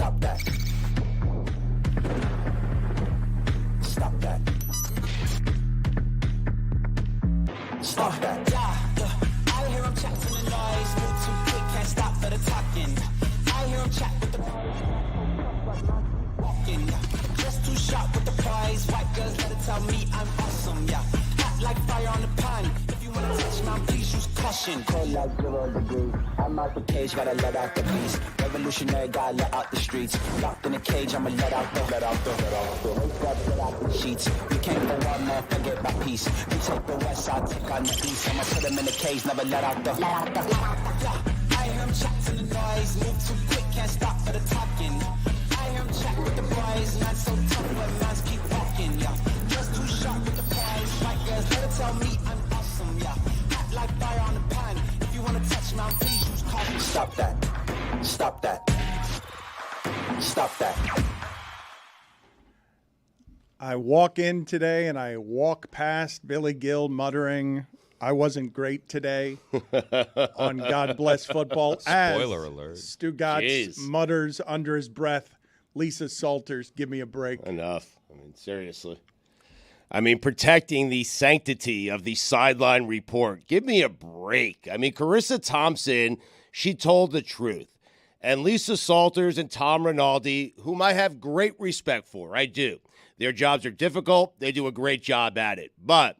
Stop that. Stop that. Stop that. I hear him chat to the noise. Move too quick, can't stop for the talking. I hear him chat with the walking. Just too sharp with the prize. White girls let it tell me I'm awesome. Yeah, hot like fire on the pan. If you wanna touch my, please use caution. Cold like 0 degrees. I'm out the cage, gotta let out the beast. Revolutionary, gotta let out the streets. Locked in a cage, I'ma let out the sheets. We can't go out, man, forget my peace. We take the west side, take on the east. I'ma put them in the cage, never let out the. Yeah, I hear him chat to the noise. Move too quick, can't stop for the talking. I hear him chat with the boys. Not so tough, but mans keep walking. Yeah, just too sharp with the prize. White girls, let it tell me I'm awesome. Yeah, hot like fire on the pan. If you wanna touch my, please use caution. Stop that. Stop that. Stop that. I walk in today and I walk past Billy Gill muttering, I wasn't great today on God Bless Football. Spoiler alert. Stugotz mutters under his breath, Lisa Salters, give me a break. Enough. I mean, seriously. I mean, protecting the sanctity of the sideline report. Give me a break. I mean, Charissa Thompson, she told the truth. And Lisa Salters and Tom Rinaldi, whom I have great respect for, I do. Their jobs are difficult. They do a great job at it. But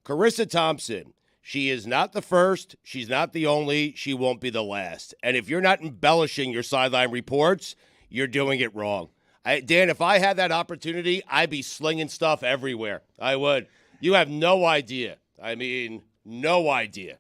Charissa Thompson, she is not the first. She's not the only. She won't be the last. And if you're not embellishing your sideline reports, you're doing it wrong. Dan, if I had that opportunity, I'd be slinging stuff everywhere. I would. You have no idea. I mean, no idea.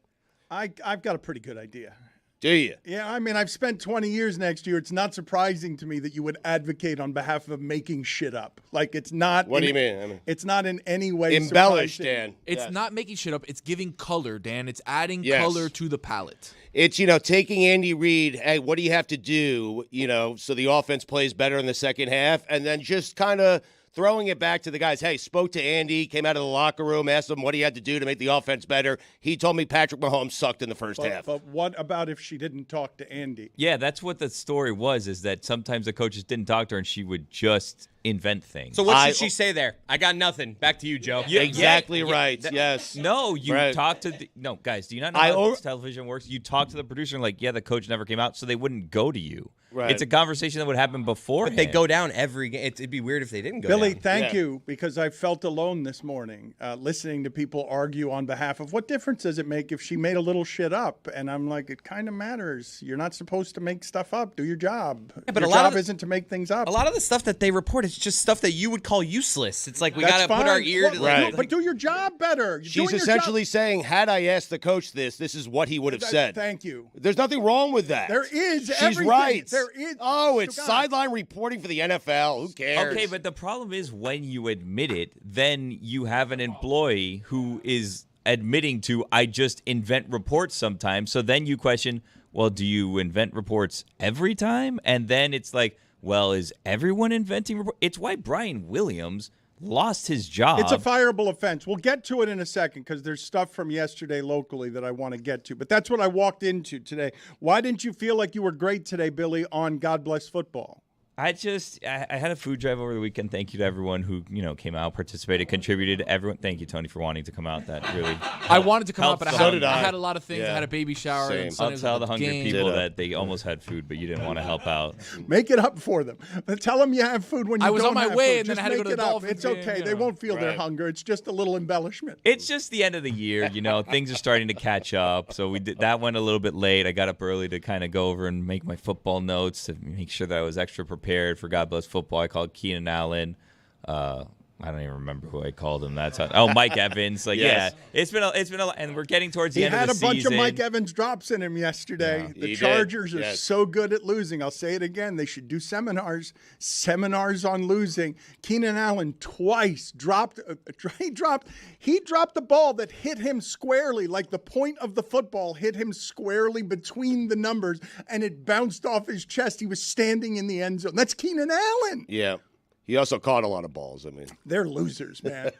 I've got a pretty good idea. Do you? Yeah, I mean, I've spent 20 years next year. It's not surprising to me that you would advocate on behalf of making shit up. Like, it's not. What do you mean? I mean, it's not in any way embellished, surprising. Dan. It's not making shit up. It's giving color, Dan. It's adding color to the palette. It's, taking Andy Reid, hey, what do you have to do, so the offense plays better in the second half, and then just kind of throwing it back to the guys. Hey, spoke to Andy, came out of the locker room, asked him what he had to do to make the offense better. He told me Patrick Mahomes sucked in the first half. But what about if she didn't talk to Andy? Yeah, that's what the story was, is that sometimes the coaches didn't talk to her and she would just invent things. So what should she say there? I got nothing. Back to you, Joe. Yeah, exactly right. Yes. No, you talk to no, guys, do you not know how television works? You talk to the producer and the coach never came out, so they wouldn't go to you. Right. It's a conversation that would happen before. But they go down every game. It'd be weird if they didn't go Billy, down. thank you, because I felt alone this morning listening to people argue on behalf of what difference does it make if she made a little shit up? And I'm like, it kind of matters. You're not supposed to make stuff up. Do your job. Yeah, but your job isn't to make things up. A lot of the stuff that they report is just stuff that you would call useless. It's like we got to put our ear to right. But do your job better. She's essentially saying, had I asked the coach this is what he would have said. Thank you. There's nothing wrong with that. There is. She's everything. right. There is. Oh, it's sideline reporting for the NFL. Who cares? Okay, but the problem is when you admit it, then you have an employee who is admitting to, I just invent reports sometimes. So then you question, well, do you invent reports every time? And then it's like, well, is everyone inventing reports? It's why Brian Williams lost his job. It's a fireable offense. We'll get to it in a second because there's stuff from yesterday locally that I want to get to. But that's what I walked into today. Why didn't you feel like you were great today, Billy, on God Bless Football? I had a food drive over the weekend. Thank you to everyone who, came out, participated, contributed. Everyone, thank you, Tony, for wanting to come out. That really I wanted to come out, but I I. had a lot of things. Yeah. I had a baby shower. Same. And I'll tell the hungry people Ditto. that they almost had food, but you didn't want to help out. Make it up for them. But tell them you have food when you I was don't on my have way, food. and then Just I had to go make to the it up. Dolphins It's okay. game, They won't feel their Right. hunger. It's just a little embellishment. It's just the end of the year, things are starting to catch up. So that went a little bit late. I got up early to kind of go over and make my football notes to make sure that I was extra prepared for God Bless Football. I called Keenan Allen. I don't even remember who I called him. Mike Evans. Yes. It's been a lot, and we're getting towards the He end had of the a bunch season. of Mike Evans drops in him yesterday. Yeah, the he Chargers did. are Yes. so good at losing. I'll say it again. They should do seminars on losing. Keenan Allen twice dropped. He dropped the ball that hit him squarely, like the point of the football hit him squarely between the numbers, and it bounced off his chest. He was standing in the end zone. That's Keenan Allen. Yeah. He also caught a lot of balls. They're losers, man.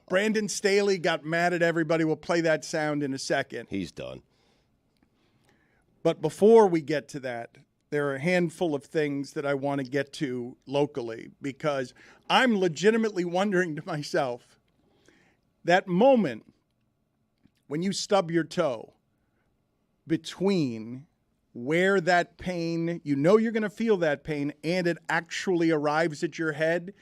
Brandon Staley got mad at everybody. We'll play that sound in a second. He's done. But before we get to that, there are a handful of things that I want to get to locally because I'm legitimately wondering to myself, that moment when you stub your toe between where that pain, you know you're going to feel that pain, and it actually arrives at your head.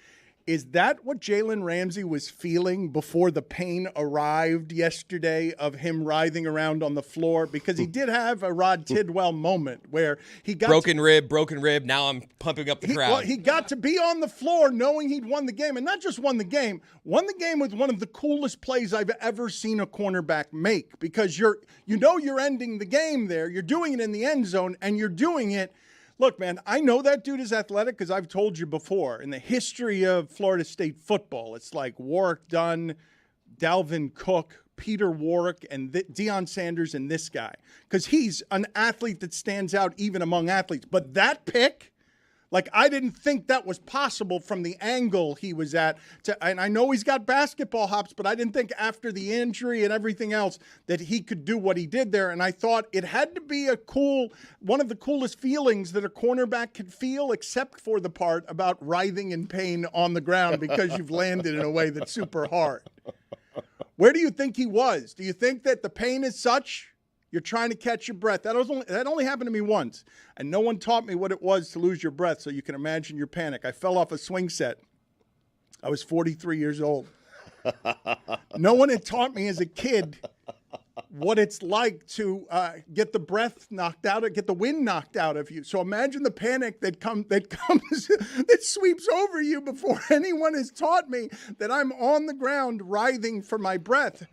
Is that what Jalen Ramsey was feeling before the pain arrived yesterday of him writhing around on the floor? Because he did have a Rod Tidwell moment where he got broken rib. Now I'm pumping up the crowd. Well, he got to be on the floor knowing he'd won the game, and not just won the game with one of the coolest plays I've ever seen a cornerback make. Because you're ending the game there. You're doing it in the end zone, and you're doing it. Look, man, I know that dude is athletic because I've told you before. In the history of Florida State football, it's like Warwick Dunn, Dalvin Cook, Peter Warwick, and Deion Sanders, and this guy. Because he's an athlete that stands out even among athletes. But that pick, like, I didn't think that was possible from the angle he was at. And I know he's got basketball hops, but I didn't think after the injury and everything else that he could do what he did there. And I thought it had to be one of the coolest feelings that a cornerback could feel, except for the part about writhing in pain on the ground because you've landed in a way that's super hard. Where do you think he was? Do you think that the pain is such? You're trying to catch your breath. That only happened to me once, and no one taught me what it was to lose your breath, so you can imagine your panic. I fell off a swing set. I was 43 years old. No one had taught me as a kid what it's like to get the breath knocked out, get the wind knocked out of you. So imagine the panic that sweeps over you before anyone has taught me that I'm on the ground writhing for my breath.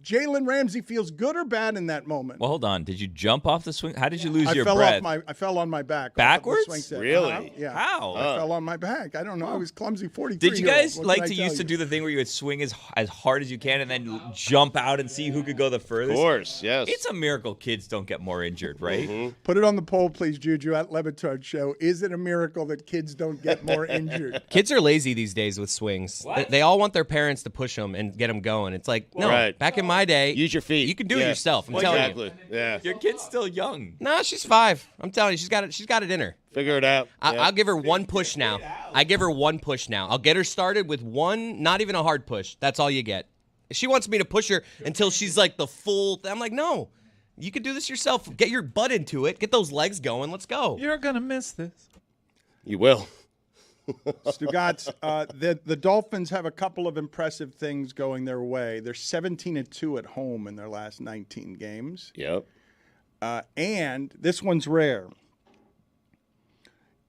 Jalen Ramsey feels good or bad in that moment? Well, hold on. Did you jump off the swing? How did you lose your breath? I fell on my back. Backwards? Really? Yeah. How? I fell on my back. I don't know. I was clumsy 43. Did you guys like to used to do the thing where you would swing as hard as you can and then jump out and see who could go the furthest? Of course, yes. It's a miracle kids don't get more injured, right? Mm-hmm. Put it on the poll, please, Juju, at Batard Show. Is it a miracle that kids don't get more injured? Kids are lazy these days with swings. What? They all want their parents to push them and get them going. It's like, no, Right. back in my day, Use your feet. you can do it yourself. I'm telling you. Yeah. Your kid's still young. Nah, she's 5. I'm telling you, she's got it in her. Figure it out. I'll give her one push now. I'll get her started with one, not even a hard push. That's all you get. She wants me to push her until she's like the full. I'm like, no, you can do this yourself. Get your butt into it. Get those legs going. Let's go. You're going to miss this. You will. Stugotz, the Dolphins have a couple of impressive things going their way. They're 17-2 at home in their last 19 games. Yep. And this one's rare.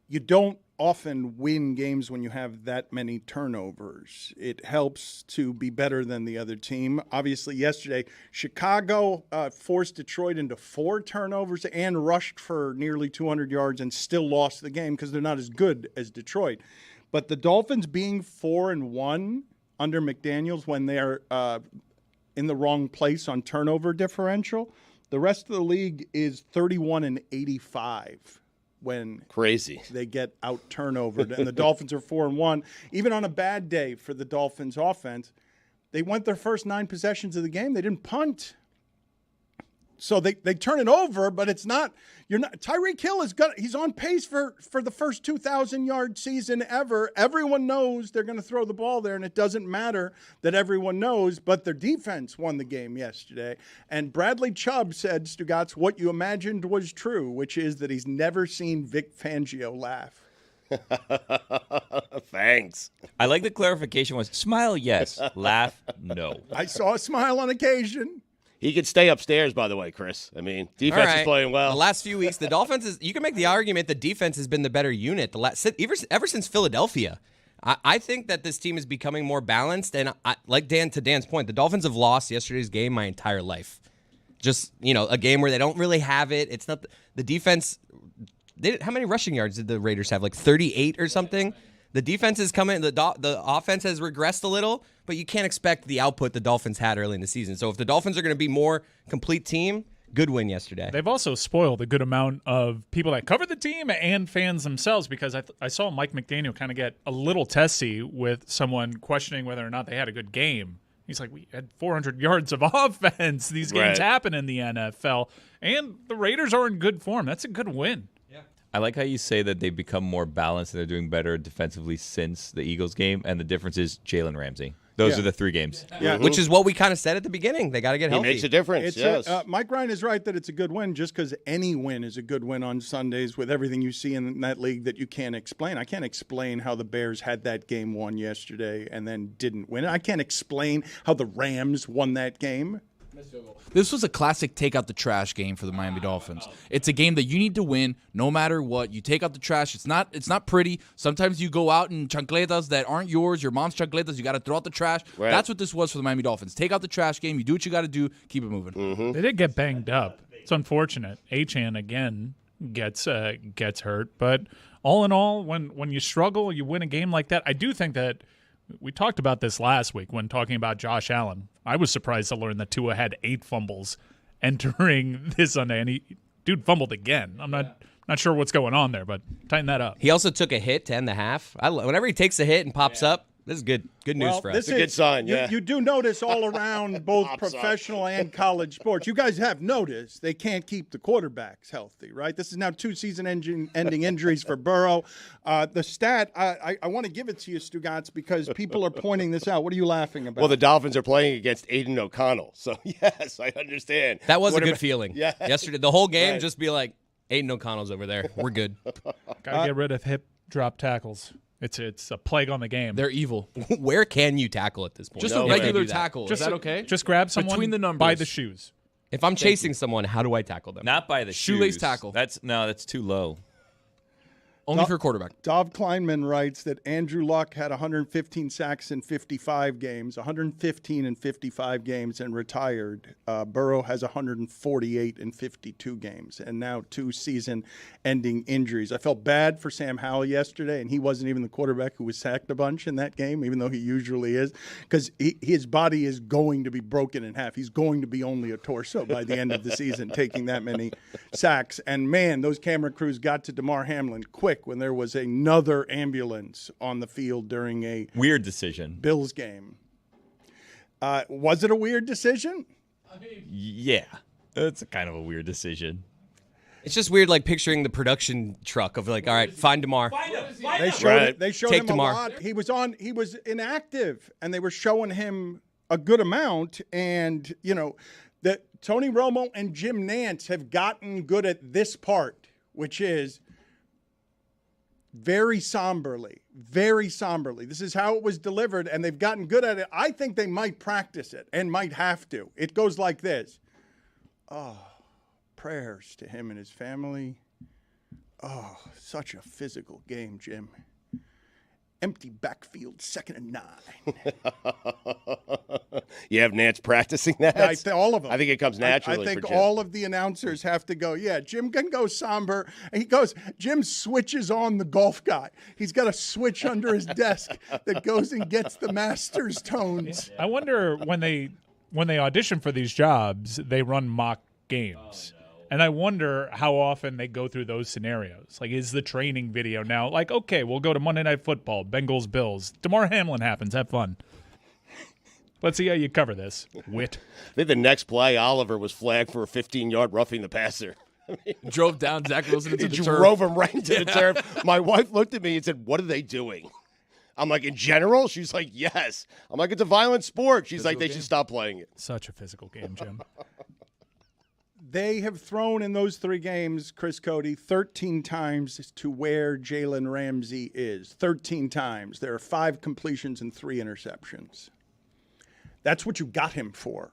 You don't often win games when you have that many turnovers. It helps to be better than the other team. Obviously, yesterday, Chicago forced Detroit into 4 turnovers and rushed for nearly 200 yards and still lost the game because they're not as good as Detroit. But the Dolphins being 4-1 under McDaniels when they're in the wrong place on turnover differential, the rest of the league is 31-85. When crazy they get out turnovered, and the Dolphins are 4-1. Even on a bad day for the Dolphins offense, they went their first 9 possessions of the game. They didn't punt. So they turn it over, but it's not. Tyreek Hill he's on pace for the first 2,000-yard season ever. Everyone knows they're going to throw the ball there, and it doesn't matter that everyone knows. But their defense won the game yesterday. And Bradley Chubb said, Stugotz, what you imagined was true, which is that he's never seen Vic Fangio laugh. Thanks. I like the clarification was smile, yes. Laugh, no. I saw a smile on occasion. He could stay upstairs, by the way, Chris. I mean, defense is playing well. The last few weeks, the Dolphins you can make the argument the defense has been the better unit ever since Philadelphia. I think that this team is becoming more balanced, and like to Dan's point, the Dolphins have lost yesterday's game my entire life. Just, a game where they don't really have it. It's not the defense. How many rushing yards did the Raiders have? Like 38 or something? The defense is coming. The offense has regressed a little, but you can't expect the output the Dolphins had early in the season. So if the Dolphins are going to be more complete team, good win yesterday. They've also spoiled a good amount of people that cover the team and fans themselves because I saw Mike McDaniel kind of get a little testy with someone questioning whether or not they had a good game. He's like, we had 400 yards of offense. These games happen in the NFL, and the Raiders are in good form. That's a good win. I like how you say that they've become more balanced and they're doing better defensively since the Eagles game, and the difference is Jalen Ramsey. Those are the 3 games. Yeah. Which is what we kind of said at the beginning. They got to get healthy. He makes a difference, yes. Mike Ryan is right that it's a good win just because any win is a good win on Sundays with everything you see in that league that you can't explain. I can't explain how the Bears had that game won yesterday and then didn't win. I can't explain how the Rams won that game. This was a classic take out the trash game for the Miami Dolphins. It's a game that you need to win no matter what. You take out the trash. It's not pretty. Sometimes you go out in chancletas that aren't yours, your mom's chancletas. You got to throw out the trash. Right. That's what this was for the Miami Dolphins. Take out the trash game. You do what you got to do. Keep it moving. Mm-hmm. They did get banged up. It's unfortunate. Achane again gets hurt. But all in all, when you struggle, you win a game like that. I do think that we talked about this last week when talking about Josh Allen. I was surprised to learn that Tua had 8 fumbles entering this Sunday, and dude fumbled again. I'm not sure what's going on there, but tighten that up. He also took a hit to end the half. Whenever he takes a hit and pops up, this is good news for us. It's a good sign, yeah. You do notice all around both professional and college sports. You guys have noticed they can't keep the quarterbacks healthy, right? This is now 2 season-ending injuries for Burrow. The stat, I want to give it to you, Stugotz, because people are pointing this out. What are you laughing about? Well, the Dolphins are playing against Aiden O'Connell, so yes, I understand. That was a good feeling. Yeah. Yesterday, the whole game, just be like, Aiden O'Connell's over there. We're good. Got to get rid of hip drop tackles. It's a plague on the game. They're evil. Where can you tackle at this point? Just a regular tackle. Is that okay? Just grab someone between the numbers by the shoes. If I'm chasing someone, how do I tackle them? Not by the shoelace shoes. tackle. That's too low. Only for a quarterback. Dov Kleinman writes that Andrew Luck had 115 sacks in 55 games, 115 in 55 games, and retired. Burrow has 148 in 52 games, and now 2 season-ending injuries. I felt bad for Sam Howell yesterday, and he wasn't even the quarterback who was sacked a bunch in that game, even though he usually is, because his body is going to be broken in half. He's going to be only a torso by the end of the season, taking that many sacks. And, man, those camera crews got to Damar Hamlin quick when there was another ambulance on the field during a weird decision Bills game. Was it a weird decision? Yeah, it's a kind of a weird deciation. It's just weird, like picturing the production truck of like, all right, find Damar. They showed Take him Damar. a lot. He was inactive, and they were showing him a good amount. And that Tony Romo and Jim Nantz have gotten good at this part, which is very somberly. This is how it was delivered, and they've gotten good at it. I think they might practice it and might have to. It goes like this. Oh, prayers to him and his family. Oh, such a physical game, Jim. Empty backfield, 2nd and 9. You have Nance practicing that? All of them. I think it comes naturally. I think for Jim. all of the announcers have to go, yeah, Jim can go somber. And Jim switches on the golf guy. He's got a switch under his desk that goes and gets the master's tones. I wonder when they audition for these jobs, they run mock games. And I wonder how often they go through those scenarios. Like, is the training video now like, okay, we'll go to Monday Night Football, Bengals, Bills. Damar Hamlin happens. Have fun. Let's see how you cover this. Wit. I think the next play, Oliver was flagged for a 15-yard roughing the passer. Drove down Zach Wilson into the turf. Drove him right into the turf. My wife looked at me and said, what are they doing? I'm like, in general? She's like, yes. I'm like, it's a violent sport. She's like, they should stop playing it. Such a physical game, Jim. They have thrown in those 3 games, Chris Cody, 13 times to where Jalen Ramsey is. 13 times. There are 5 completions and 3 interceptions. That's what you got him for.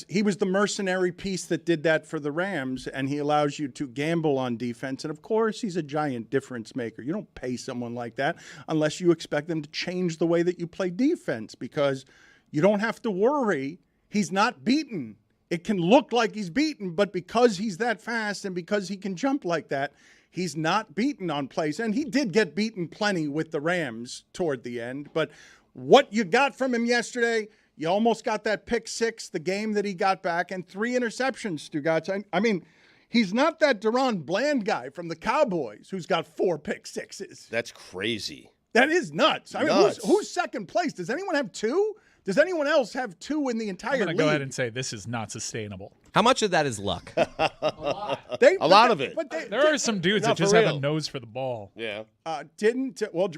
He was the mercenary piece that did that for the Rams, and he allows you to gamble on defense. And, of course, he's a giant difference maker. You don't pay someone like that unless you expect them to change the way that you play defense, because you don't have to worry. He's not beaten. It can look like he's beaten, but because he's that fast and because he can jump like that, he's not beaten on plays. And he did get beaten plenty with the Rams toward the end. But what you got from him yesterday, you almost got that pick 6, the game that he got back, and 3 interceptions, Stugotz. I mean, he's not that Deron Bland guy from the Cowboys who's got 4 pick 6s. That's crazy. That is nuts. I mean, who's second place? Does anyone have 2? Does anyone else have 2 in the entire league? I'm going to go ahead and say this is not sustainable. How much of that is luck? A lot of it. But There are some dudes No, that just for have real. a nose for the ball. Yeah.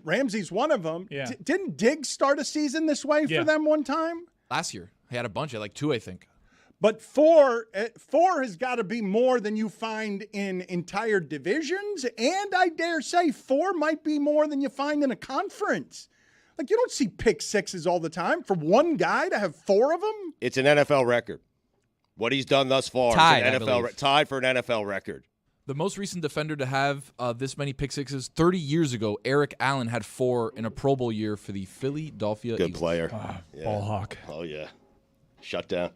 Ramsey's one of them. Yeah. Didn't Diggs start a season this way Yeah. for them one time? Last year, he had a bunch. He had like 2, I think. But four has got to be more than you find in entire divisions, and I dare say 4 might be more than you find in a conference. Like, you don't see pick sixes all the time. For one guy to have 4 of them? It's an NFL record. What he's done thus far Tied, is I an NFL believe. tied for an NFL record. The most recent defender to have this many pick sixes 30 years ago, Eric Allen had 4 in a Pro Bowl year for the Philadelphia Good Eagles. player. Ball hawk. Oh yeah. Shut down.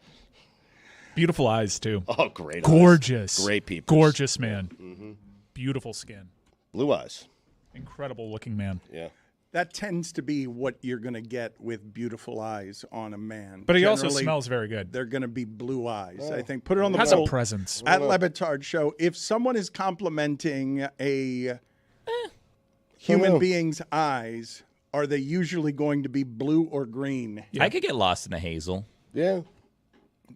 Beautiful eyes, too. Oh, great. eyes. Gorgeous. Great people. Gorgeous man. Beautiful skin. Blue eyes. Incredible looking man. Yeah. That tends to be what you're going to get with beautiful eyes on a man. But he also Generally, smells very good. They're going to be blue eyes. I think. Put it on the Has a poll presence. at Batard Show. If someone is complimenting a human being's eyes, are they usually going to be blue or green? I could get lost in a hazel. Yeah.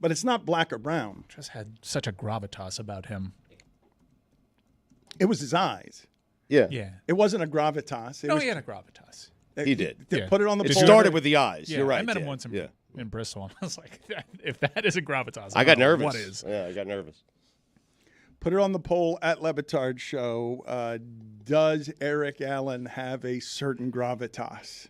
But it's not black or brown. Just had such a gravitas about him. It was his eyes. Yeah. Yeah. It wasn't a gravitas. It No, was, he had a gravitas. He did. Yeah. Put it on the It poll. started with the eyes. Yeah, You're right. I met him Dan. once Yeah. in Bristol. And I was like, if that isn't gravitas, I got don't know nervous. What is? Yeah, I got nervous. Put it on the poll at Batard Show. Does Eric Allen have a certain gravitas?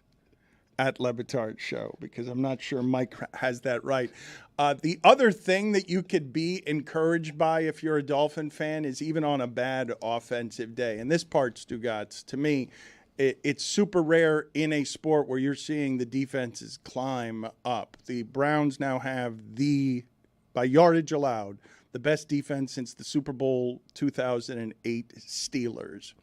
At Batard Show, because I'm not sure Mike has that right. The other thing that you could be encouraged by if you're a Dolphin fan is even on a bad offensive day. And this part, Stugotz, to me, it's super rare in a sport where you're seeing the defenses climb up. The Browns now have by yardage allowed, the best defense since the Super Bowl 2008 Steelers.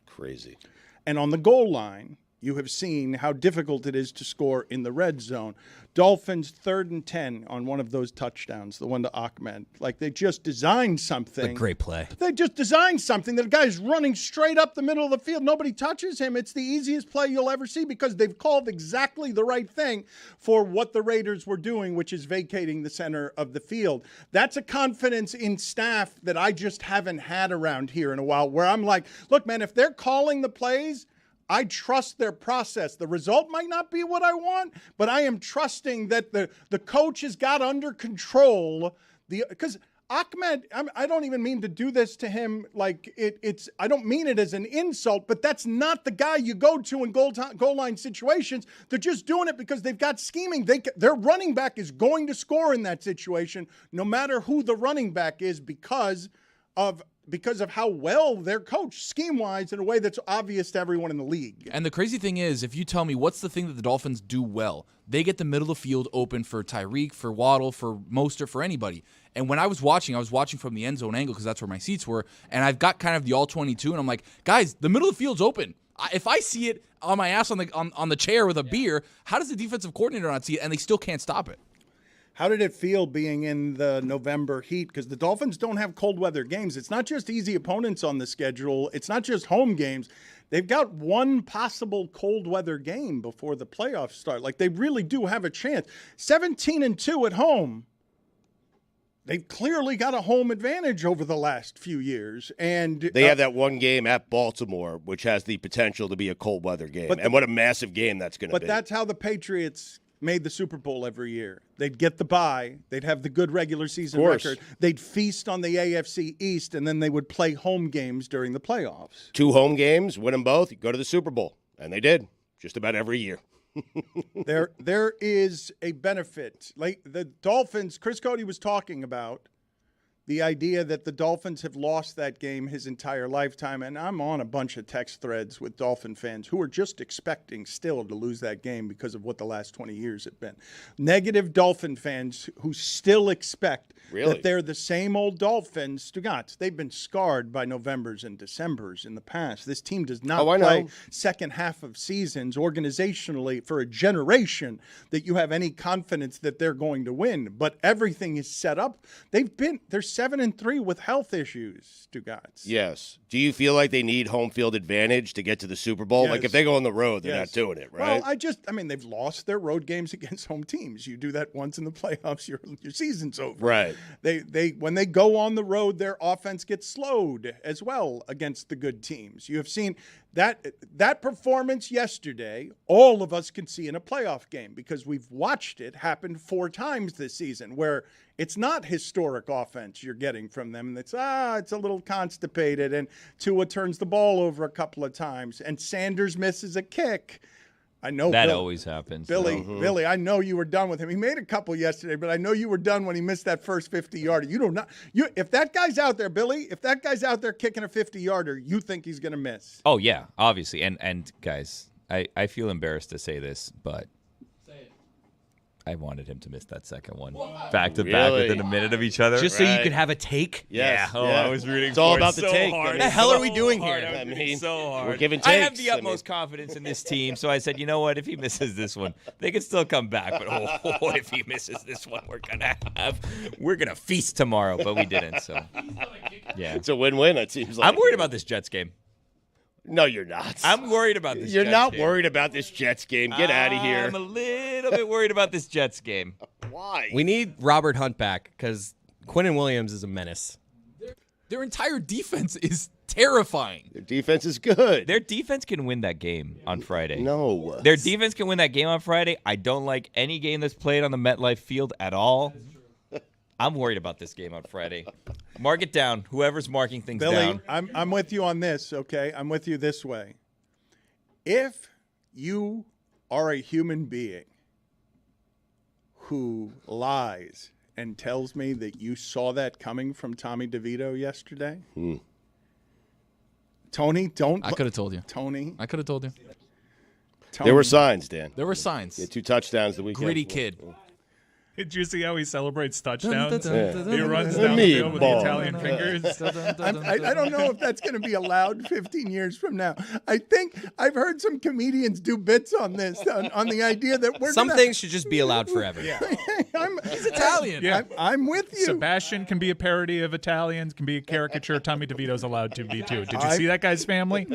Crazy. And on the goal line, you have seen how difficult it is to score in the red zone. Dolphins 3rd and 10 on one of those touchdowns, the one to Ahmed. Like, they just designed something. A great play. They just designed something that a guy's running straight up the middle of the field. Nobody touches him. It's the easiest play you'll ever see because they've called exactly the right thing for what the Raiders were doing, which is vacating the center of the field. That's a confidence in staff that I just haven't had around here in a while, where I'm like, look, man, if they're calling the plays, I trust their process. The result might not be what I want, but I am trusting that the coach has got under control because Ahmed, I don't even mean to do this to him like it's. I don't mean it as an insult, but that's not the guy you go to in goal line situations. They're just doing it because they've got scheming. Their running back is going to score in that situation, no matter who the running back is, because of how well they're coached scheme-wise in a way that's obvious to everyone in the league. And the crazy thing is, if you tell me what's the thing that the Dolphins do well, they get the middle of the field open for Tyreek, for Waddle, for Mostert, for anybody. And when I was watching from the end zone angle because that's where my seats were, and I've got kind of the all-22, and I'm like, guys, the middle of the field's open. If I see it on my ass on the chair with a beer, how does the defensive coordinator not see it, and they still can't stop it? How did it feel being in the November heat? Because the Dolphins don't have cold weather games. It's not just easy opponents on the schedule. It's not just home games. They've got one possible cold weather game before the playoffs start. Like, they really do have a chance. 17-2 at home. They've clearly got a home advantage over the last few years. And They have that one game at Baltimore, which has the potential to be a cold weather game. And what a massive game that's going to be. But that's how the Patriots made the Super Bowl every year. They'd get the bye. They'd have the good regular season record. They'd feast on the AFC East, and then they would play home games during the playoffs. 2 home games, win them both, go to the Super Bowl. And they did, just about every year. There is a benefit. Like the Dolphins, Chris Cody was talking about the idea that the Dolphins have lost that game his entire lifetime. And I'm on a bunch of text threads with Dolphin fans who are just expecting still to lose that game because of what the last 20 years have been. Negative Dolphin fans who still expect that they're the same old Dolphins. Stugotz, they've been scarred by Novembers and Decembers in the past. This team does not play second half of seasons organizationally for a generation that you have any confidence that they're going to win. But everything is set up. They're 7-3 with health issues, Stugotz. Yes. Do you feel like they need home field advantage to get to the Super Bowl? Yes. Like if they go on the road, they're Yes. not doing it, right? Well, I mean, they've lost their road games against home teams. You do that once in the playoffs, your season's over. Right. They when they go on the road, their offense gets slowed as well against the good teams. You have seen that performance yesterday. All of us can see in a playoff game because we've watched it happen 4 times this season, where it's not historic offense you're getting from them. It's a little constipated, and Tua turns the ball over a couple of times, and Sanders misses a kick. I know That always happens. Billy, I know you were done with him. He made a couple yesterday, but I know you were done when he missed that first 50-yarder. If that guy's out there, Billy, if that guy's out there kicking a 50-yarder, you think he's going to miss. Oh, yeah, obviously. And guys, I feel embarrassed to say this, but I wanted him to miss that second one. Back to back Really? within a minute of each other. Just so you could have a take. Yes. Yeah. Oh, I was rooting It's all for it about the so take. hard. I mean, The hell are we doing hard. here? I mean, so hard. we're giving I have takes. the I mean- utmost confidence in this team, so I said, you know what? If he misses this one, they can still come back. But if he misses this one, we're gonna feast tomorrow. But we didn't. So yeah, It's a win-win, it seems like. I'm worried about this Jets game. No, you're not. I'm worried about this. You're Jets not game. worried about this Jets game. Get out of here. I'm a little bit worried about this Jets game. Why? We need Robert Hunt back because Quinnen Williams is a menace. Their entire defense is terrifying. Their defense is good. Their defense can win that game on Friday. No. Their defense can win that game on Friday. I don't like any game that's played on the MetLife field at all. I'm worried about this game on Friday. Mark it down. Whoever's marking things Billy, down. I'm with you on this, okay? I'm with you this way. If you are a human being who lies and tells me that you saw that coming from Tommy DeVito yesterday, Tony, don't. I could have told you. Tony, I could have told you. Tony. There were signs, Dan. There were signs. Yeah, 2 touchdowns the weekend. Gritty kid. Did you see how he celebrates touchdowns? Yeah. He runs down the field with the Meatball. Italian fingers. I don't know if that's going to be allowed 15 years from now. I think I've heard some comedians do bits on this, on the idea that we're Some gonna, things should just be allowed forever. He's Italian. Yeah. I'm with you. Sebastian can be a parody of Italians, can be a caricature. Tommy DeVito's allowed to be too. Did you see that guy's family?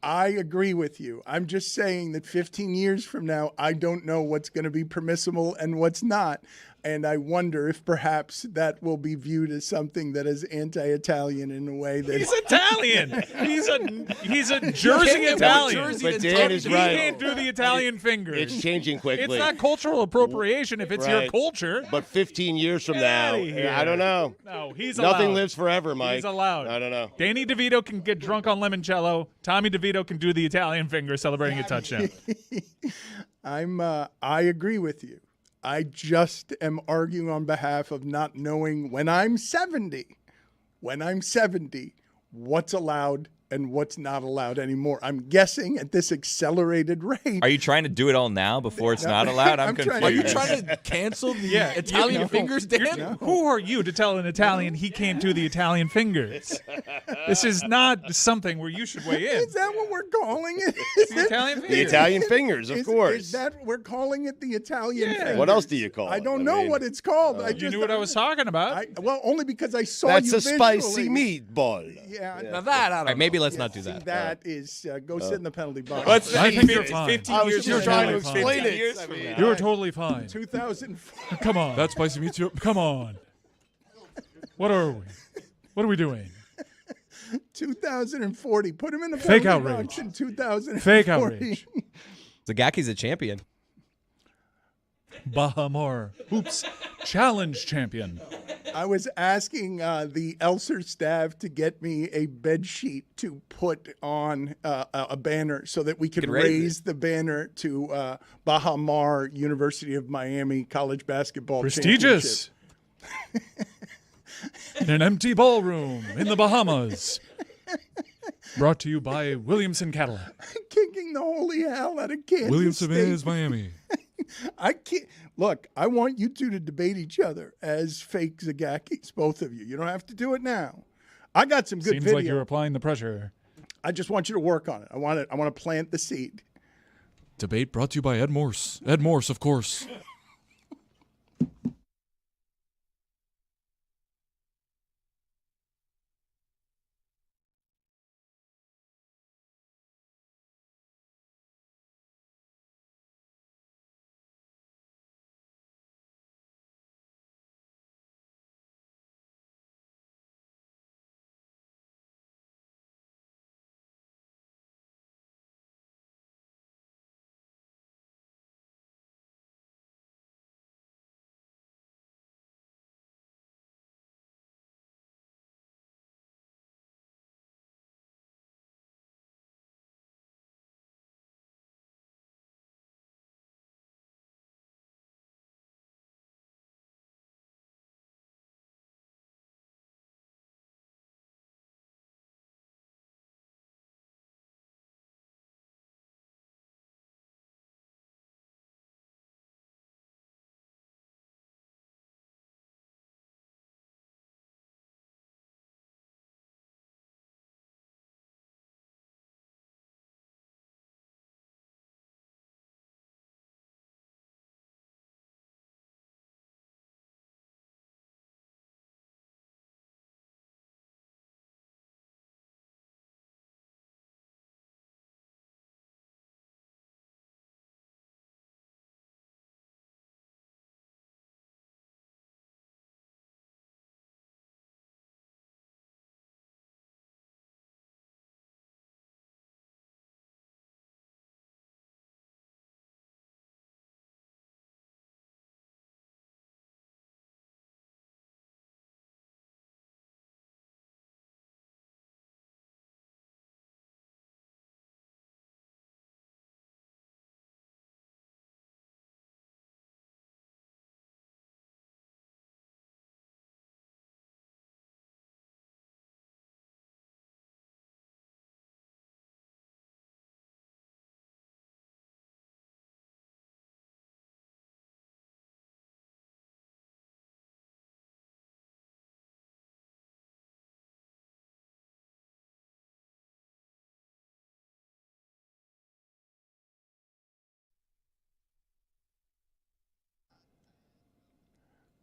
I agree with you. I'm just saying that 15 years from now, I don't know what's going to be permissible and what's not. And I wonder if perhaps that will be viewed as something that is anti-Italian in a way that He's Italian. He's a Jersey Italian. Jersey But and Dan Tommy is He right. can't do the Italian fingers. It's changing quickly. It's not cultural appropriation if it's your Right. culture. But 15 years from Get now, outta here. I don't know. No, he's allowed. Nothing lives forever, Mike. He's allowed. I don't know. Danny DeVito can get drunk on limoncello. Tommy DeVito can do the Italian finger celebrating a touchdown. I agree with you. I just am arguing on behalf of not knowing when I'm 70, what's allowed and what's not allowed anymore. I'm guessing at this accelerated rate. Are you trying to do it all now before it's not allowed? I'm I'm trying confused. to- Are you trying to cancel the Italian fingers, Dan? Who are you to tell an Italian he can't do the Italian fingers? This is not something where you should weigh in. Is that what we're calling it? Is The Italian The fingers. Italian fingers, of is, course. Is that we're calling it the Italian fingers? What else do you call it? I don't know mean, what it's called. You knew what I was talking about. Well, only because I saw That's you a spicy visually. meatball. Yeah. Now that I don't All right, maybe let's not do See, that. that is go sit in the penalty box. I think you're fine. 15 years You're from now. totally fine. 15 years from now. You're totally fine. 2004. Come on. That's spicy meat too. Come on. What are we? What are we doing? 2040. Put him in the Fake penalty outrage. box in 2040. Fake outrage. Zagaki's a champion. Bahamor Hoops Challenge Champion. I was asking the Elser staff to get me a bed sheet to put on a banner so that we could Could raise raise the banner to Baha Mar University of Miami College Basketball Prestigious. In an empty ballroom in the Bahamas. Brought to you by Williamson Cadillac. Championship. Kicking the holy hell out of Kansas Williamson State. is Miami. I can't look. I want you two to debate each other as fake Zagakis, both of you. You don't have to do it now. I got some good Seems video. like you're applying the pressure. I just want you to work on it. I want to plant the seed. Debate brought to you by Ed Morse. Ed Morse, of course.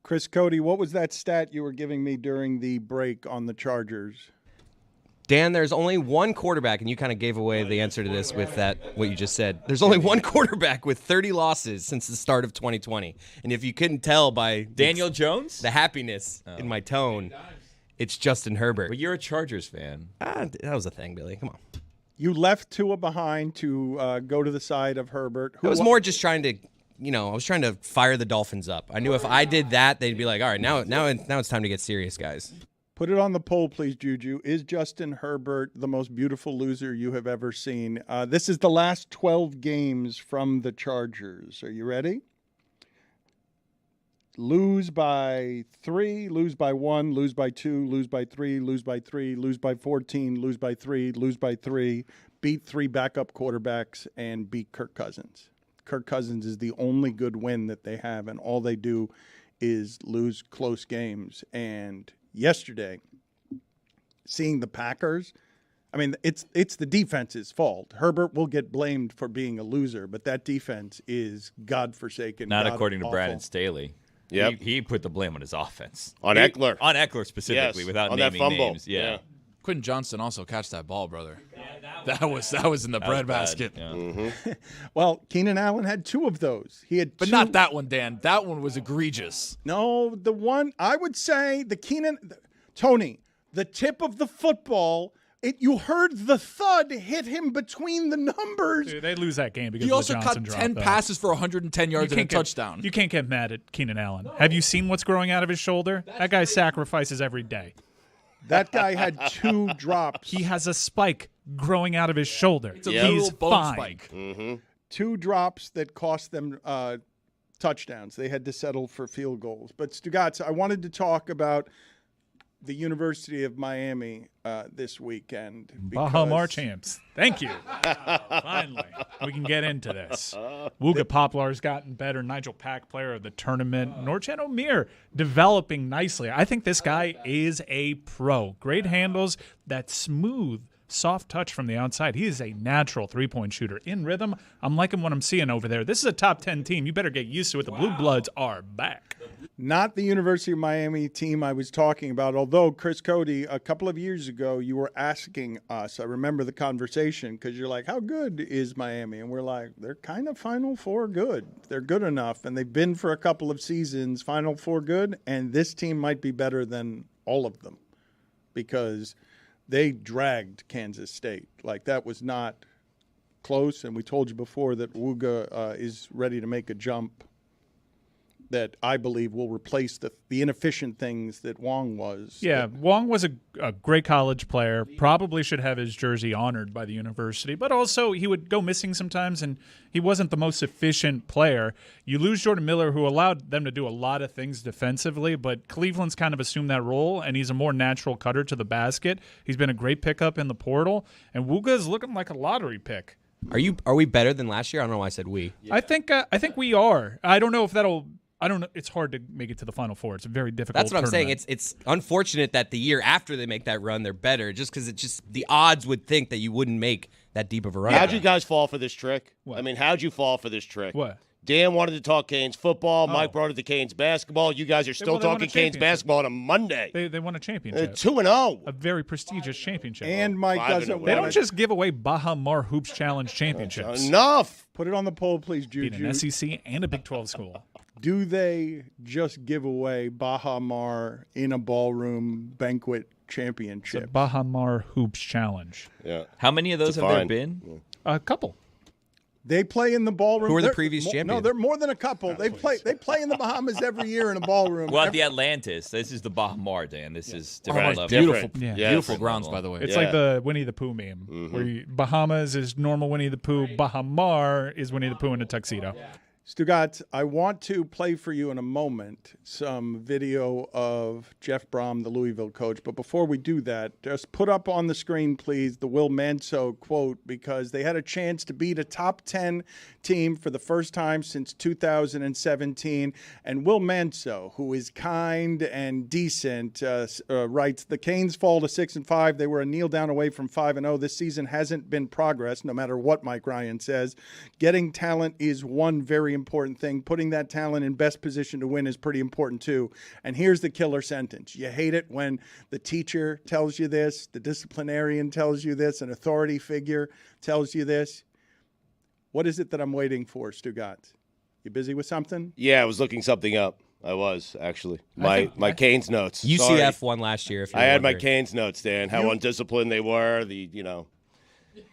Chris Cody, what was that stat you were giving me during the break on the Chargers? Dan, there's only one quarterback, and you kind of gave away the answer to this with what you just said. There's only one quarterback with 30 losses since the start of 2020. And if you couldn't tell by Daniel Jones? the happiness in my tone, it's Justin Herbert. But you're a Chargers fan. That was a thing, Billy. Come on. You left Tua behind to go to the side of Herbert. I was more just trying to, I was trying to fire the Dolphins up. I knew if I did that, they'd be like, all right, now it's time to get serious, guys. Put it on the poll, please, Juju. Is Justin Herbert the most beautiful loser you have ever seen? This is the last 12 games from the Chargers. Are you ready? Lose by 3, lose by 1, lose by 2, lose by 3, lose by 3, lose by 14, lose by 3, lose by 3, beat 3 backup quarterbacks, and beat Kirk Cousins. Kirk Cousins is the only good win that they have, and all they do is lose close games. And yesterday, seeing the Packers, I mean, it's the defense's fault. Herbert will get blamed for being a loser, but that defense is godforsaken. Not according to god-awful. Brandon Staley. Yep. He put the blame on his offense. On Eckler. On Eckler specifically, Yes, without on that naming fumble. names. Yeah. Quentin Johnston also catch that ball, brother. That was in the bread basket. Yeah. Well, Keenan Allen had 2 of those. He had But 2. not that one, Dan. That one was egregious. No, the one I would say Tony, the tip of the football. You heard the thud hit him between the numbers. Dude, they lose that game because He of the also Johnson caught drop, 10 though. passes for 110 yards and a touchdown. You can't get mad at Keenan Allen. Have you seen what's growing out of his shoulder? That guy sacrifices every day. That guy had 2 drops. He has a spike growing out of his shoulder. It's a He's literal bone fine. spike. 2 drops that cost them touchdowns. They had to settle for field goals. But Stugotz, I wanted to talk about the University of Miami this weekend. Bahamar champs. Thank you. Finally, we can get into this. Wooga Poplar's gotten better. Nigel Pack, player of the tournament. Norchan O'Meara developing nicely. I think this guy is a pro. Great handles, that smooth, soft touch from the outside. He is a natural three-point shooter. In rhythm, I'm liking what I'm seeing over there. This is a top 10 team. You better get used to it. The Blue Bloods are back. Not the University of Miami team I was talking about, although, Chris Cody, a couple of years ago, you were asking us, I remember the conversation, because you're like, how good is Miami? And we're like, they're kind of Final Four good. They're good enough, and they've been for a couple of seasons Final Four good, and this team might be better than all of them because they dragged Kansas State. Like, that was not close, and we told you before that Wooga is ready to make a jump that I believe will replace the inefficient things that Wong was. Yeah, Wong was a great college player, probably should have his jersey honored by the university, but also he would go missing sometimes, and he wasn't the most efficient player. You lose Jordan Miller, who allowed them to do a lot of things defensively, but Cleveland's kind of assumed that role, and he's a more natural cutter to the basket. He's been a great pickup in the portal, and Wooga is looking like a lottery pick. Are we better than last year? I don't know why I said we. Yeah. I think we are. I don't know if that'll. I don't know. It's hard to make it to the Final Four. It's a very difficult. That's what tournament. I'm saying. It's unfortunate that the year after they make that run, they're better. Just because the odds would think that you wouldn't make that deep of a run. How'd you guys fall for this trick? What? I mean, how'd you fall for this trick? What? Dan wanted to talk Canes football. Mike brought it to Canes basketball. You guys are still won a talking Canes championship. basketball on a Monday. They won a championship. 2-0. A very prestigious championship. And Mike 5-0. doesn't They want don't just give away Baha Mar Hoops Challenge championships. Enough. Put it on the poll, please, Beat Juju. an SEC and a Big 12 school. Do they just give away Baha Mar in a ballroom banquet It's championship? a Baha Mar Hoops Challenge. Yeah. How many of those It's have there fine. been? A couple. They play in the ballroom. Who are the They're- previous No, champions? they're more than a couple. They play in the Bahamas every year in a ballroom. Well, at the Atlantis. This is the Bahamar, Dan. This is different Right. level. Beautiful, Yeah. beautiful Yes. grounds, by the way. It's Yeah. like the Winnie the Pooh meme, where Bahamas is normal Winnie the Pooh. Bahamar is Winnie the Pooh in a tuxedo. Stugotz, I want to play for you in a moment some video of Jeff Brom, the Louisville coach. But before we do that, just put up on the screen, please, the Will Manso quote, because they had a chance to beat a top 10 team for the first time since 2017. And Will Manso, who is kind and decent, writes, the Canes fall to 6-5. They were a kneel down away from 5-0. This season hasn't been progress, no matter what Mike Ryan says. Getting talent is one very important thing. Putting that talent in best position to win is pretty important too. And here's the killer sentence. You hate it when the teacher tells you this, the disciplinarian tells you this, an authority figure tells you this. What is it that I'm waiting for, Stugotz? You busy with something? Yeah, I was looking something up. I was, actually. My Canes notes. UCF Sorry. won last year. If you're I had my wondering. Canes notes, Dan. How undisciplined they were.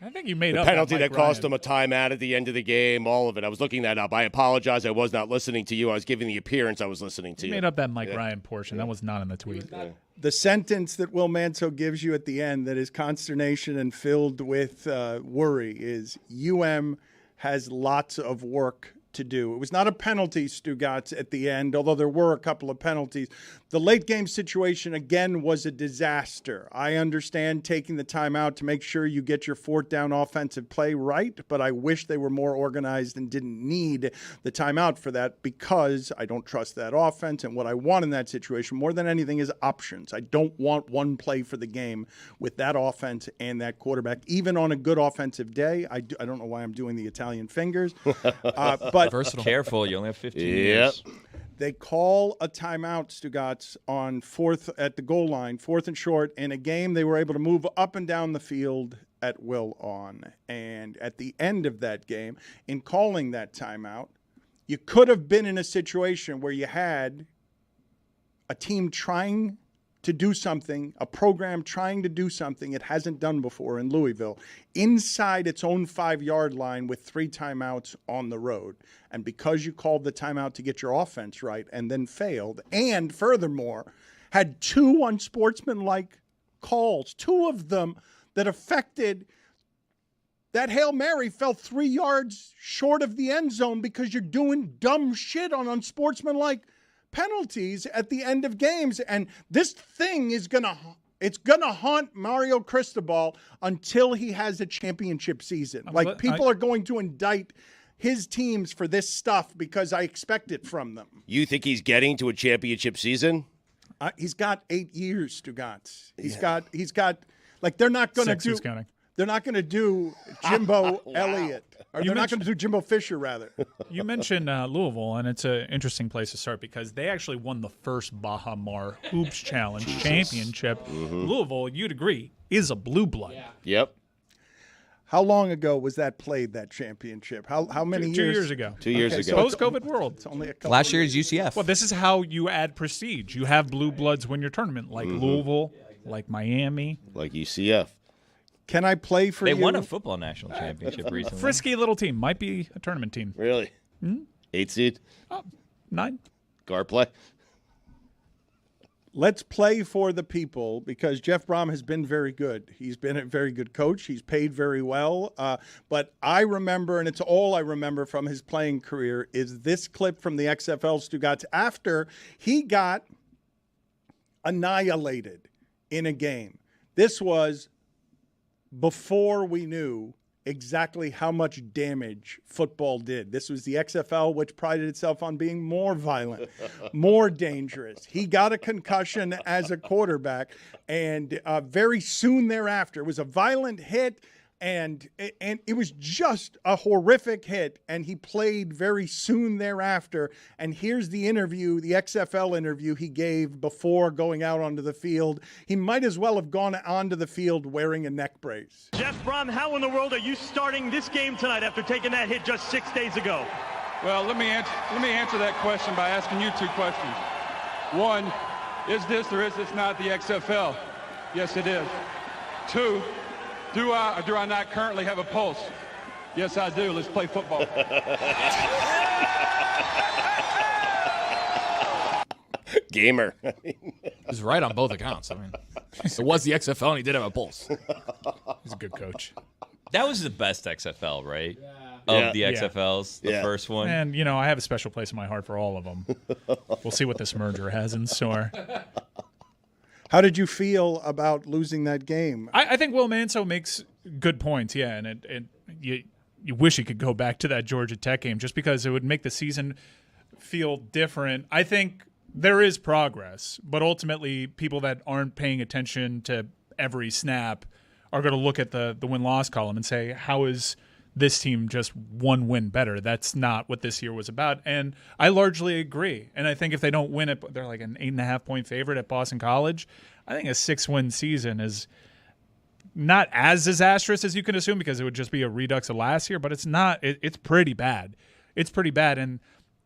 I think you made The up penalty Mike that cost Ryan. them a timeout at the end of the game, all of it. I was looking that up. I apologize. I was not listening to you. I was giving the appearance I was listening to You you. made up that Mike Ryan portion. That was not in the tweet. The sentence that Will Manso gives you at the end that is consternation and filled with worry is has lots of work to do. It was not a penalty, Stugotz, at the end, although there were a couple of penalties. The late game situation, again, was a disaster. I understand taking the time out to make sure you get your fourth down offensive play right, but I wish they were more organized and didn't need the timeout for that because I don't trust that offense. And what I want in that situation more than anything is options. I don't want one play for the game with that offense and that quarterback. Even on a good offensive day, I don't know why I'm doing the Italian fingers, but Versatile. Careful, you only have 15 Yep. years. they call a timeout, Stugotz, on fourth at the goal line, 4th and short. In a game they were able to move up and down the field at will on. And at the end of that game, in calling that timeout, you could have been in a situation where you had a team trying to do something, a program trying to do something it hasn't done before in Louisville, inside its own 5-yard line with 3 timeouts on the road. And because you called the timeout to get your offense right and then failed, and furthermore, had 2 unsportsmanlike calls, 2 of them that affected that Hail Mary fell 3 yards short of the end zone because you're doing dumb shit on unsportsmanlike penalties at the end of games. And this thing is it's gonna haunt Mario Cristobal until he has a championship season. People are going to indict his teams for this stuff because I expect it from them. You think he's getting to a championship season? He's got 8 years, Stugotz. He's got like they're not gonna 6 do who's counting. they're not gonna do Jimbo Elliott. Or they're not going to do Jimbo Fisher, rather. You mentioned Louisville, and it's an interesting place to start because they actually won the first Baha Mar Hoops Challenge championship. Louisville, you'd agree, is a blue blood. Yeah. Yep. How long ago was that played, that championship? How many years? 2 years ago. 2 years Okay, ago. so Post-COVID world. It's only a couple Last year's UCF. Well, this is how you add prestige. You have blue bloods win your tournament, like Louisville, like Miami. Like UCF. Can I play for They you? won a football national championship recently. Frisky little team. Might be a tournament team. Really? 8 seed? 9. Guard play? Let's play for the people because Jeff Brom has been very good. He's been a very good coach. He's paid very well. But I remember, and it's all I remember from his playing career, is this clip from the XFL, Stugotz, after he got annihilated in a game. This was before we knew exactly how much damage football did. This was the XFL, which prided itself on being more violent, more dangerous. He got a concussion as a quarterback, and very soon thereafter, it was a violent hit, and it was just a horrific hit, and he played very soon thereafter. And here's the interview, the XFL interview he gave before going out onto the field. He might as well have gone onto the field wearing a neck brace. Jeff Brom, how in the world are you starting this game tonight after taking that hit just 6 days ago? Well, let me answer that question by asking you 2 questions. One, is this or is this not the XFL? Yes, it is. 2, do I or do I not currently have a pulse? Yes, I do. Let's play football. Gamer. He's right on both accounts. I mean, it was the XFL, and he did have a pulse. He's a good coach. That was the best XFL, right? Yeah. Of the XFLs, the Yeah. first one. And, I have a special place in my heart for all of them. We'll see what this merger has in store. How did you feel about losing that game? I think Will Manso makes good points, yeah, and you wish he could go back to that Georgia Tech game just because it would make the season feel different. I think there is progress, but ultimately people that aren't paying attention to every snap are going to look at the win-loss column and say, how is this team just one win better. That's not what this year was about. And I largely agree. And I think if they don't win it, they're like an 8.5-point favorite at Boston College. I think a 6-win season is not as disastrous as you can assume because it would just be a redux of last year, but it's not. It's pretty bad. It's pretty bad. And